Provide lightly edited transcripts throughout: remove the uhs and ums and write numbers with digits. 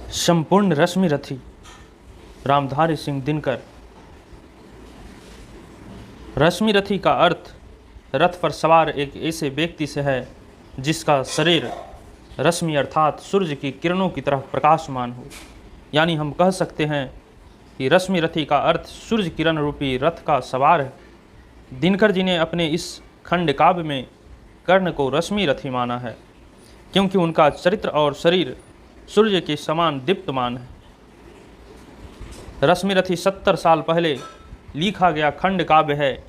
संपूर्ण रश्मि रथी रामधारी सिंह दिनकर। रश्मि रथी का अर्थ रथ पर सवार एक ऐसे व्यक्ति से है जिसका शरीर रश्मि अर्थात सूर्य की किरणों की तरह प्रकाशमान हो। यानी हम कह सकते हैं कि रश्मि रथी का अर्थ सूर्य किरण रूपी रथ का सवार है। दिनकर जी ने अपने इस खंड काव्य में कर्ण को रश्मि रथी माना है क्योंकि उनका चरित्र और शरीर सूर्य के समान दीप्तमान है। रश्मि रथी 70 साल पहले लिखा गया खंड काव्य है।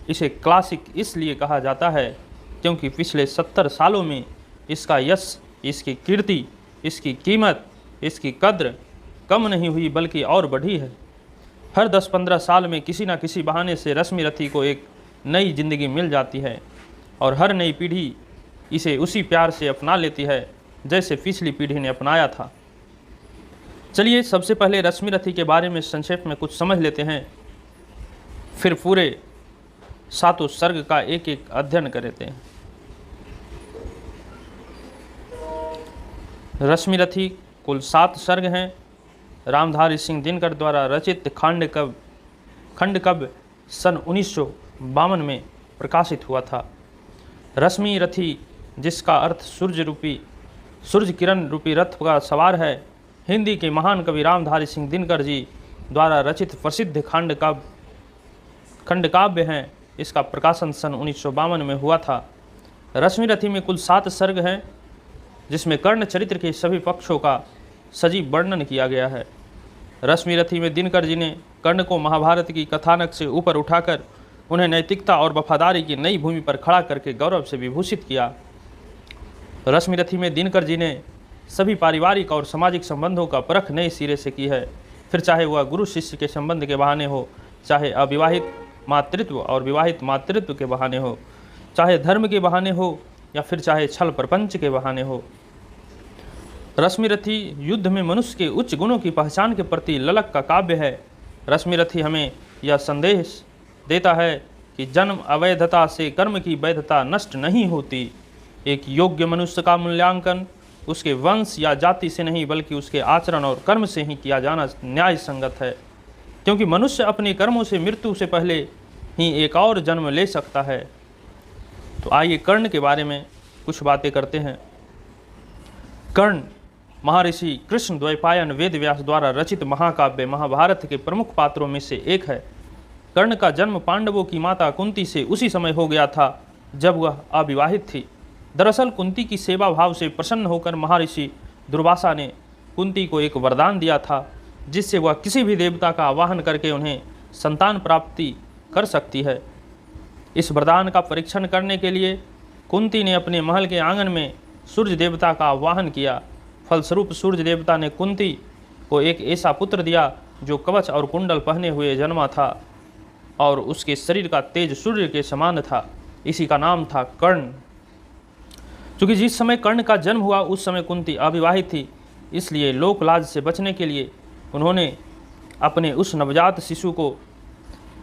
इसे क्लासिक इसलिए कहा जाता है क्योंकि पिछले 70 सालों में इसका यश, इसकी कीर्ति, इसकी कीमत, इसकी कद्र कम नहीं हुई बल्कि और बढ़ी है। हर 10-15 साल में किसी न किसी बहाने से रश्मि रथी को एक नई जिंदगी मिल जाती है और हर नई पीढ़ी इसे उसी प्यार से अपना लेती है जैसे पिछली पीढ़ी ने अपनाया था। चलिए सबसे पहले रश्मि रथी के बारे में संक्षेप में कुछ समझ लेते हैं, फिर पूरे 7 सर्ग का एक एक अध्ययन कर लेते हैं। रश्मि रथी कुल 7 सर्ग हैं। रामधारी सिंह दिनकर द्वारा रचित खंड काव्य सन 1952 में प्रकाशित हुआ था। रश्मि रथी जिसका अर्थ सूर्य किरण रूपी रथ का सवार है, हिंदी के महान कवि रामधारी सिंह दिनकर जी द्वारा रचित प्रसिद्ध खंड काव्य हैं। इसका प्रकाशन सन 1952 में हुआ था। रश्मि रथी में कुल 7 सर्ग हैं जिसमें कर्ण चरित्र के सभी पक्षों का सजीव वर्णन किया गया है। रश्मि रथी में दिनकर जी ने कर्ण को महाभारत की कथानक से ऊपर उठाकर उन्हें नैतिकता और वफादारी की नई भूमि पर खड़ा करके गौरव से विभूषित किया। रश्मि रथी में दिनकर जी ने सभी पारिवारिक और सामाजिक संबंधों का परख नए सिरे से की है, फिर चाहे वह गुरु शिष्य के संबंध के बहाने हो, चाहे अविवाहित मातृत्व और विवाहित मातृत्व के बहाने हो, चाहे धर्म के बहाने हो या फिर चाहे छल प्रपंच के बहाने हो। रश्मि रथी युद्ध में मनुष्य के उच्च गुणों की पहचान के प्रति ललक का काव्य है। रश्मि रथी हमें यह संदेश देता है कि जन्म अवैधता से कर्म की वैधता नष्ट नहीं होती। एक योग्य मनुष्य का मूल्यांकन उसके वंश या जाति से नहीं बल्कि उसके आचरण और कर्म से ही किया जाना न्याय संगत है, क्योंकि मनुष्य अपने कर्मों से मृत्यु से पहले ही एक और जन्म ले सकता है। तो आइए कर्ण के बारे में कुछ बातें करते हैं। कर्ण महर्षि कृष्ण द्वैपायन वेद व्यास द्वारा रचित महाकाव्य महाभारत के प्रमुख पात्रों में से एक है। कर्ण का जन्म पांडवों की माता कुंती से उसी समय हो गया था जब वह अविवाहित थी। दरअसल कुंती की सेवा भाव से प्रसन्न होकर महर्षि दुर्वासा ने कुंती को एक वरदान दिया था जिससे वह किसी भी देवता का आवाहन करके उन्हें संतान प्राप्ति कर सकती है। इस वरदान का परीक्षण करने के लिए कुंती ने अपने महल के आंगन में सूर्य देवता का आवाहन किया। फलस्वरूप सूर्य देवता ने कुंती को एक ऐसा पुत्र दिया जो कवच और कुंडल पहने हुए जन्मा था और उसके शरीर का तेज सूर्य के समान था। इसी का नाम था कर्ण। चूँकि जिस समय कर्ण का जन्म हुआ उस समय कुंती अविवाहित थी, इसलिए लोक लाज से बचने के लिए उन्होंने अपने उस नवजात शिशु को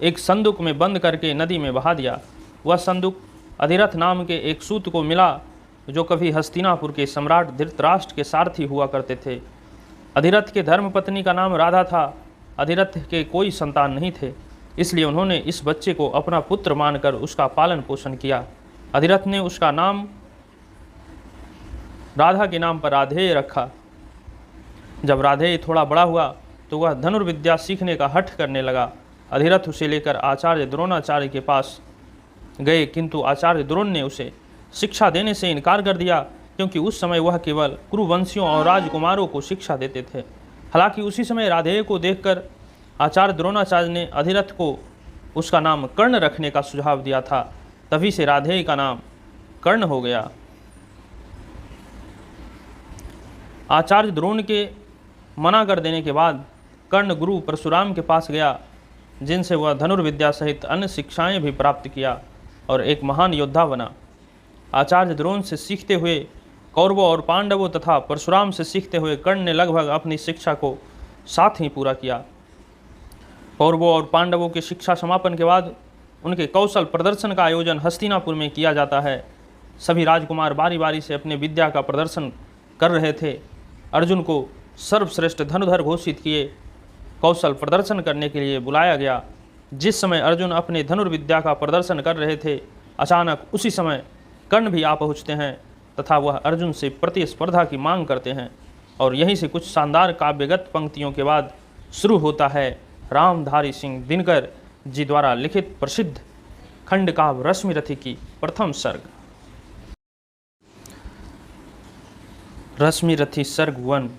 एक संदूक में बंद करके नदी में बहा दिया। वह संदूक अधिरथ नाम के एक सूत को मिला जो कभी हस्तिनापुर के सम्राट धृतराष्ट्र के सारथी हुआ करते थे। अधिरथ के धर्मपत्नी का नाम राधा था। अधिरथ के कोई संतान नहीं थे, इसलिए उन्होंने इस बच्चे को अपना पुत्र मानकर उसका पालन पोषण किया। अधिरथ ने उसका नाम राधा के नाम पर राधेय रखा। जब राधेय थोड़ा बड़ा हुआ तो वह धनुर्विद्या सीखने का हठ करने लगा। अधिरथ उसे लेकर आचार्य द्रोणाचार्य के पास गए, किंतु आचार्य द्रोण ने उसे शिक्षा देने से इनकार कर दिया क्योंकि उस समय वह केवल कुरुवंशियों और राजकुमारों को शिक्षा देते थे। हालांकि उसी समय राधेय को देखकर आचार्य द्रोणाचार्य ने अधिरथ को उसका नाम कर्ण रखने का सुझाव दिया था। तभी से राधेय का नाम कर्ण हो गया। आचार्य द्रोण के मना कर देने के बाद कर्ण गुरु परशुराम के पास गया, जिनसे वह धनुर्विद्या सहित अन्य शिक्षाएं भी प्राप्त किया और एक महान योद्धा बना। आचार्य द्रोण से सीखते हुए कौरवों और पांडवों तथा परशुराम से सीखते हुए कर्ण ने लगभग अपनी शिक्षा को साथ ही पूरा किया। कौरवों और पांडवों की शिक्षा समापन के बाद उनके कौशल प्रदर्शन का आयोजन हस्तिनापुर में किया जाता है। सभी राजकुमार बारी बारी से अपने विद्या का प्रदर्शन कर रहे थे। अर्जुन को सर्वश्रेष्ठ धनुधर घोषित किए कौशल प्रदर्शन करने के लिए बुलाया गया। जिस समय अर्जुन अपने धनुर्विद्या का प्रदर्शन कर रहे थे, अचानक उसी समय कर्ण भी आ पहुँचते हैं तथा वह अर्जुन से प्रतिस्पर्धा की मांग करते हैं। और यहीं से कुछ शानदार काव्यगत पंक्तियों के बाद शुरू होता है रामधारी सिंह दिनकर जी द्वारा लिखित प्रसिद्ध खंड काव्य रश्मिरथी की प्रथम सर्ग। रश्मिरथी सर्ग 1।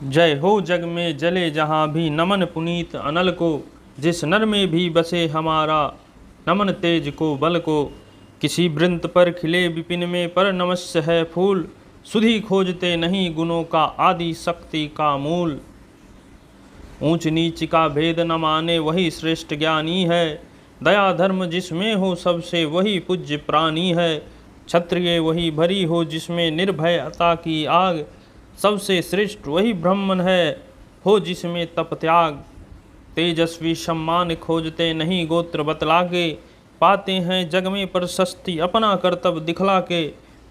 जय हो जग में जले जहाँ भी नमन पुनीत अनल को, जिस नर में भी बसे हमारा नमन तेज को बल को। किसी वृंत पर खिले विपिन में पर नमस्य है फूल, सुधि खोजते नहीं गुणों का आदि शक्ति का मूल। ऊंच नीच का भेद न माने वही श्रेष्ठ ज्ञानी है, दया धर्म जिसमें हो सबसे वही पूज्य प्राणी है। क्षत्रिय वही भरी हो जिसमें निर्भयता की आग, सबसे श्रेष्ठ वही ब्राह्मण है हो जिसमें तप त्याग। तेजस्वी सम्मान खोजते नहीं गोत्र बतला के, पाते हैं जग में प्रशस्ति अपना कर्तव्य दिखला के।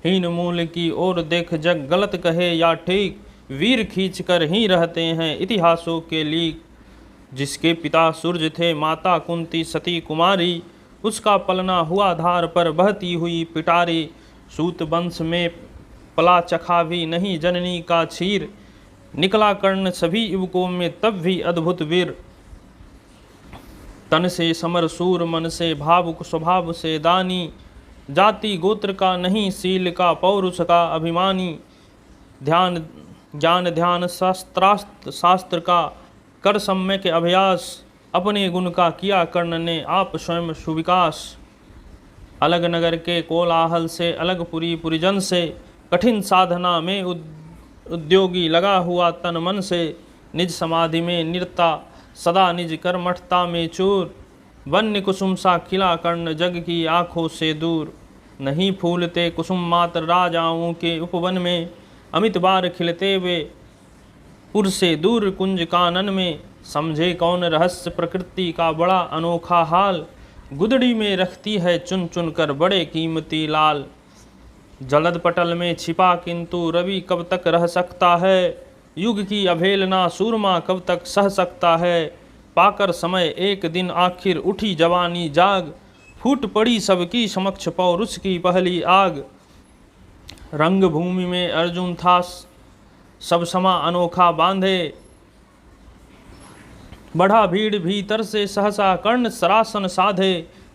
हीन मूल की ओर देख जग गलत कहे या ठीक, वीर खींच कर ही रहते हैं इतिहासों के लीक। जिसके पिता सूर्य थे माता कुंती सती कुमारी, उसका पलना हुआ धार पर बहती हुई पिटारी। सूत वंश में पला चखा भी नहीं जननी का क्षीर, निकला कर्ण सभी युवकों में तब भी अद्भुत वीर। तन से समर सूर मन से भावुक स्वभाव से दानी, जाति गोत्र का नहीं शील का पौरुष का अभिमानी। ध्यान ज्ञान ध्यान शास्त्रास्त्र शास्त्र का कर सम्यक अभ्यास, अपने गुण का किया कर्ण ने आप स्वयं सुविकास। अलग नगर के कोलाहल से अलग पुरी पुरिजन से, कठिन साधना में उद्योगी लगा हुआ तन मन से। निज समाधि में निरता सदा निज कर्मठता में चूर, वन्य कुसुम सा खिला कर्ण जग की आँखों से दूर। नहीं फूलते कुसुम मात्र राजाओं के उपवन में, अमित बार खिलते वे पुर से दूर कुंज कानन में। समझे कौन रहस्य प्रकृति का बड़ा अनोखा हाल, गुदड़ी में रखती है चुन चुन कर बड़े कीमती लाल। जलद पटल में छिपा किंतु रवि कब तक रह सकता है, युग की अभेलना सूरमा कब तक सह सकता है। पाकर समय एक दिन आखिर उठी जवानी जाग, फूट पड़ी सबकी समक्ष पौरुष की पहली आग। रंग भूमि में अर्जुन था सब समा अनोखा बांधे, बढ़ा भीड़ भीतर से सहसा कर्ण सरासन साधे।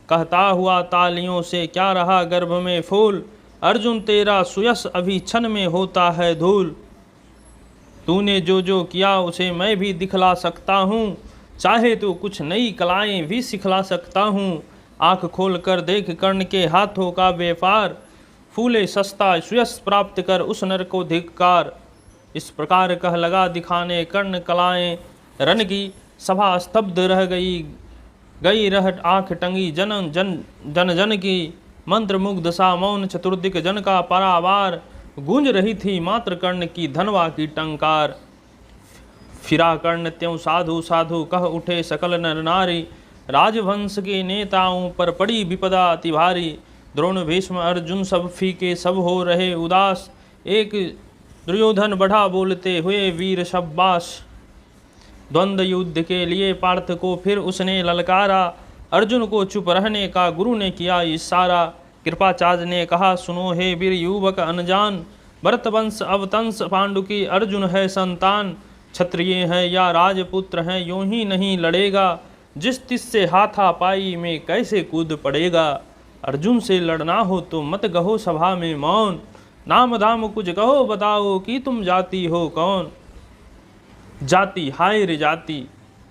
कहता हुआ तालियों से क्या रहा गर्भ में फूल, अर्जुन तेरा सुयश अभी क्षण में होता है धूल। तूने जो जो किया उसे मैं भी दिखला सकता हूँ, चाहे तो कुछ नई कलाएं भी सिखला सकता हूँ। आँख खोल कर देख कर्ण के हाथों का व्यापार, फूले सस्ता सुयश प्राप्त कर उस नर को धिक्कार। इस प्रकार कह लगा दिखाने कर्ण कलाएं रन की, सभा स्तब्ध रह गई रह आँख टंगी जन की। मंत्र मुग्ध सा मौन चतुर्दिक जन का परावार, गूंज रही थी मात्र कर्ण की धनवा की टंकार। फिरा कर्ण त्यों साधु साधु कह उठे सकल नर नारी, राजवंश के नेताओं पर पड़ी विपदा अति भारी। द्रोण भीष्म अर्जुन सब फीके सब हो रहे उदास, एक दुर्योधन बढ़ा बोलते हुए वीर शब्बास। द्वंद्व युद्ध के लिए पार्थ को फिर उसने ललकारा, अर्जुन को चुप रहने का गुरु ने किया इशारा। कृपाचार्य ने कहा सुनो हे वीर युवक अनजान, भरतवंश अवतंस पांडु की अर्जुन है संतान। क्षत्रिय है या राजपुत्र हैं यूं ही नहीं लड़ेगा, जिस तिस से हाथापाई में कैसे कूद पड़ेगा। अर्जुन से लड़ना हो तो मत कहो सभा में मौन, नाम धाम कुछ कहो बताओ कि तुम जाति हो कौन। जाति हाय रे जाति,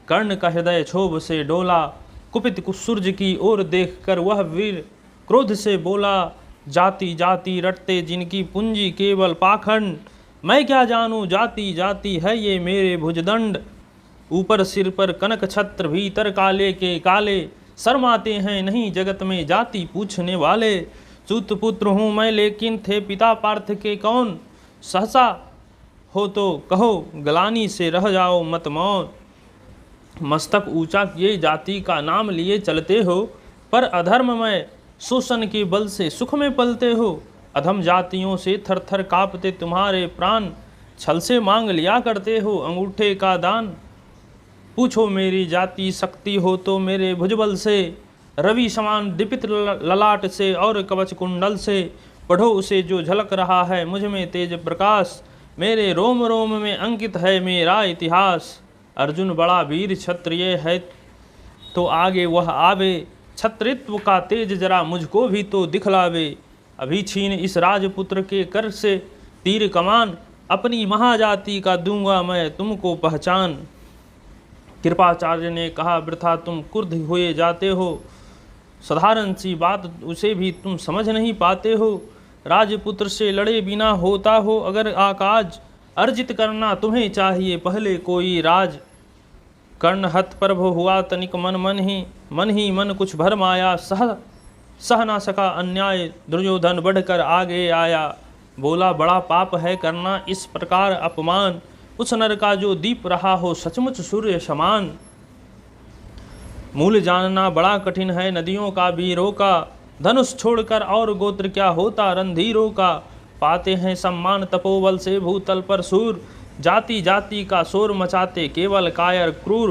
कर्ण का हृदय क्षोभ से डोला। कुपित सूर्य की ओर देखकर वह वीर क्रोध से बोला, जाति जाति रटते जिनकी पूंजी केवल पाखंड। मैं क्या जानूं जाति जाति है ये मेरे भुजदंड। ऊपर सिर पर कनक छत्र भीतर काले के काले, शर्माते हैं नहीं जगत में जाति पूछने वाले। सूत पुत्र हूँ मैं लेकिन थे पिता पार्थ के कौन, सहसा हो तो कहो गलानी से रह जाओ मत मौन। मस्तक ऊंचा किए जाति का नाम लिए चलते हो, पर अधर्म में शोषण के बल से सुख में पलते हो। अधम जातियों से थर थर कांपते तुम्हारे प्राण, छल से मांग लिया करते हो अंगूठे का दान। पूछो मेरी जाति शक्ति हो तो मेरे भुजबल से, रवि समान दीपित ललाट से और कवच कुंडल से। पढ़ो उसे जो झलक रहा है मुझ में तेज प्रकाश, मेरे रोम रोम में अंकित है मेरा इतिहास। अर्जुन बड़ा वीर क्षत्रिय है तो आगे वह आवे, क्षत्रित्व का तेज जरा मुझको भी तो दिखलावे। अभी छीन इस राजपुत्र के कर से तीर कमान, अपनी महाजाति का दूंगा मैं तुमको पहचान। कृपाचार्य ने कहा वृथा तुम क्रुद्ध हुए जाते हो, साधारण सी बात उसे भी तुम समझ नहीं पाते हो। राजपुत्र से लड़े बिना होता हो अगर आकाज, अर्जित करना तुम्हें चाहिए पहले कोई राज। कर्ण हत प्रभु हुआ तनिक मन ही मन कुछ भर माया, सह ना सका अन्याय दुर्योधन बढ़कर आगे आया। बोला बड़ा पाप है करना इस प्रकार अपमान, उस नर का जो दीप रहा हो सचमुच सूर्य समान। मूल जानना बड़ा कठिन है नदियों का वीरों का, धनुष छोड़कर और गोत्र क्या होता रणधीरों का। पाते हैं सम्मान तपोबल से भूतल पर सूर, जाति जाति का शोर मचाते केवल कायर क्रूर।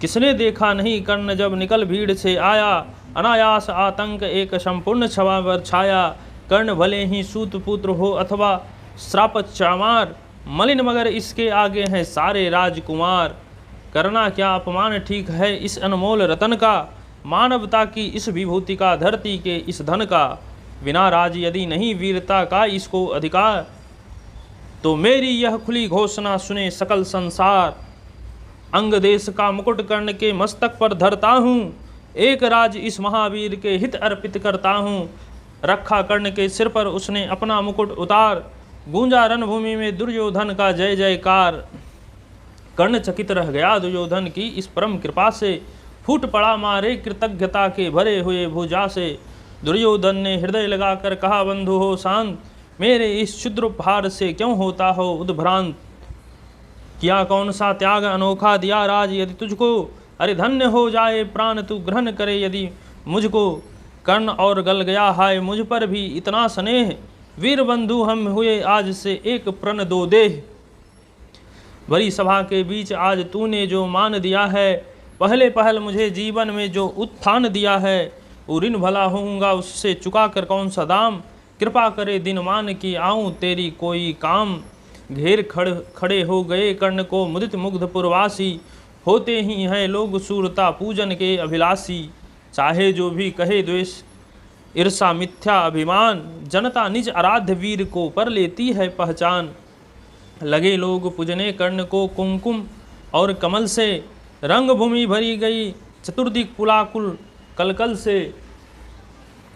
किसने देखा नहीं कर्ण जब निकल भीड़ से आया, अनायास आतंक एक संपूर्ण छवा पर छाया। कर्ण भले ही सूत पुत्र हो अथवा श्रापत चामार, मलिन मगर इसके आगे हैं सारे राजकुमार। करना क्या अपमान ठीक है इस अनमोल रतन का, मानवता की इस विभूति का धरती के इस धन का। बिना राज यदि नहीं वीरता का इसको अधिकार, तो मेरी यह खुली घोषणा सुने सकल संसार। अंग देश का मुकुट कर्ण के मस्तक पर धरता हूँ, एक राज इस महावीर के हित अर्पित करता हूँ। रखा कर्ण के सिर पर उसने अपना मुकुट उतार, गूंजा रणभूमि में दुर्योधन का जय जयकार। कर्ण चकित रह गया दुर्योधन की इस परम कृपा से, फूट पड़ा मारे कृतज्ञता के भरे हुए भुजा से। दुर्योधन ने हृदय लगाकर कहा बंधु हो शांत, मेरे इस क्षुद्र उपहार से क्यों होता हो उद्भ्रांत। किया कौन सा त्याग अनोखा दिया राज यदि तुझको, अरे धन्य हो जाए प्राण तू ग्रहण करे यदि मुझको। कर्ण और गल गया हाय मुझ पर भी इतना स्नेह, वीर बंधु हम हुए आज से एक प्रण दो देह। बड़ी सभा के बीच आज तूने जो मान दिया है, पहले पहल मुझे जीवन में जो उत्थान दिया है, ऋण भला होऊंगा उससे चुका कर कौन सा दाम। कृपा करे दिन मान की आऊं तेरी कोई काम। घेर खड़े हो गए कर्ण को मुदित मुग्ध पुरवासी, होते ही हैं लोग सूरता पूजन के अभिलाषी। चाहे जो भी कहे द्वेष ईर्षा मिथ्या अभिमान, जनता निज आराध्य वीर को पर लेती है पहचान। लगे लोग पूजने कर्ण को कुमकुम और कमल से, रंग भूमि भरी गई चतुर्दिक पुलाकुल कलकल से।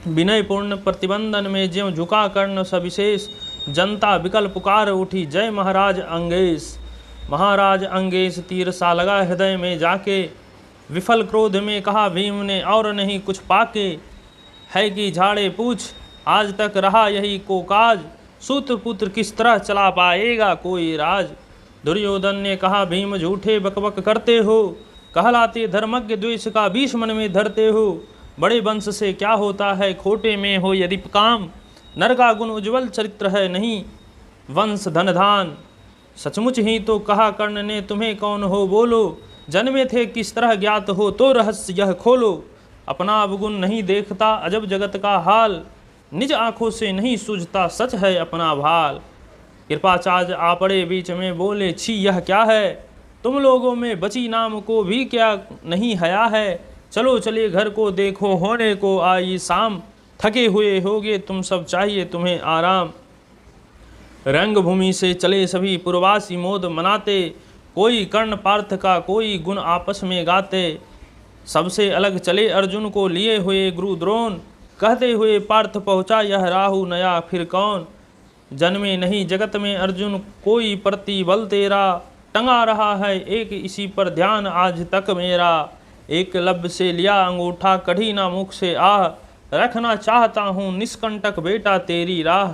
विनय पूर्ण प्रतिबंधन में ज्यों झुका कर्ण सविशेष, जनता विकल पुकार उठी जय महाराज अंगेश। महाराज अंगेश तीर सा लगा हृदय में जाके, विफल क्रोध में कहा भीम ने और नहीं कुछ पाके। है कि झाड़े पूछ आज तक रहा यही को काज, सूत पुत्र किस तरह चला पाएगा कोई राज। दुर्योधन ने कहा भीम झूठे बकबक करते हो, कहलाते धर्मज्ञ द्वेष का बीच मन में धरते हो। बड़े वंश से क्या होता है खोटे में हो यदि काम, नर का गुण उज्ज्वल चरित्र है नहीं वंश धन धान। सचमुच ही तो कहा कर्ण ने तुम्हें कौन हो बोलो, जन्मे थे किस तरह ज्ञात हो तो रहस्य यह खोलो। अपना अवगुण नहीं देखता अजब जगत का हाल, निज आंखों से नहीं सूझता सच है अपना भाल। कृपाचार्य आ पड़े बीच में बोले छी यह क्या है, तुम लोगों में बची नाम को भी क्या नहीं हया है। चलो चले घर को देखो होने को आई शाम, थके हुए होगे तुम सब चाहिए तुम्हें आराम। रंगभूमि से चले सभी पुरवासी मोद मनाते, कोई कर्ण पार्थ का कोई गुण आपस में गाते। सबसे अलग चले अर्जुन को लिए हुए गुरु द्रोण, कहते हुए पार्थ पहुँचा यह राहु नया फिर कौन। जन्मे नहीं जगत में अर्जुन कोई प्रतिबल तेरा, टंगा रहा है एक इसी पर ध्यान आज तक मेरा। एक लब से लिया अंगूठा कढ़ी ना मुख से आह, रखना चाहता हूँ निष्कंटक बेटा तेरी राह।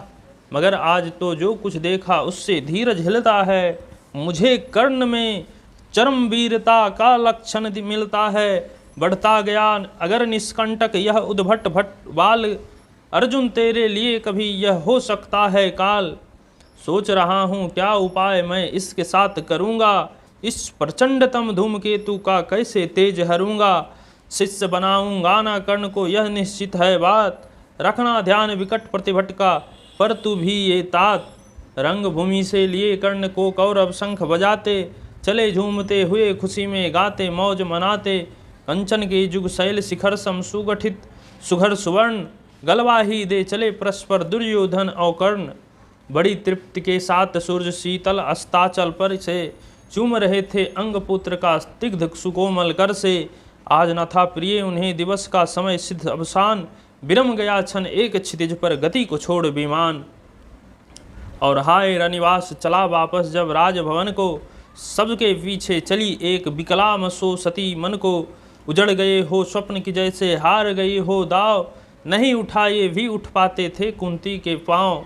मगर आज तो जो कुछ देखा उससे धीरज हिलता है, मुझे कर्ण में चरम वीरता का लक्षण मिलता है। बढ़ता गया अगर निष्कंटक यह उद्भट भट बाल, अर्जुन तेरे लिए कभी यह हो सकता है काल। सोच रहा हूँ क्या उपाय मैं इसके साथ करूँगा, इस प्रचंडतम धूमकेतु का कैसे तेज हरूंगा। शिष्य बनाऊंगा ना कर्ण को यह निश्चित है बात, रखना ध्यान विकट प्रतिभट का पर तू भी ये तात। रंग भूमि से लिए कर्ण को कौरव शंख बजाते, चले झूमते हुए खुशी में गाते मौज मनाते। कंचन के जुग शैल शिखर सम सुगठित सुघर सुवर्ण, गलवा ही दे चले परस्पर दुर्योधन और कर्ण। बड़ी तृप्ति के साथ सूर्य शीतल अस्ताचल पर से चूम रहे थे अंग पुत्र का स्निग्ध सुकोमल कर से। आज न था प्रिय उन्हें दिवस का समय सिद्ध अवसान, विरम गया क्षण एक क्षितिज पर गति को छोड़ विमान। और हाय रनिवास चला वापस जब राजभवन को, सबके पीछे चली एक विकलाम सो सती मन को। उजड़ गए हो स्वप्न की जैसे हार गई हो दाव, नहीं उठाए भी उठ पाते थे कुंती के पाँव।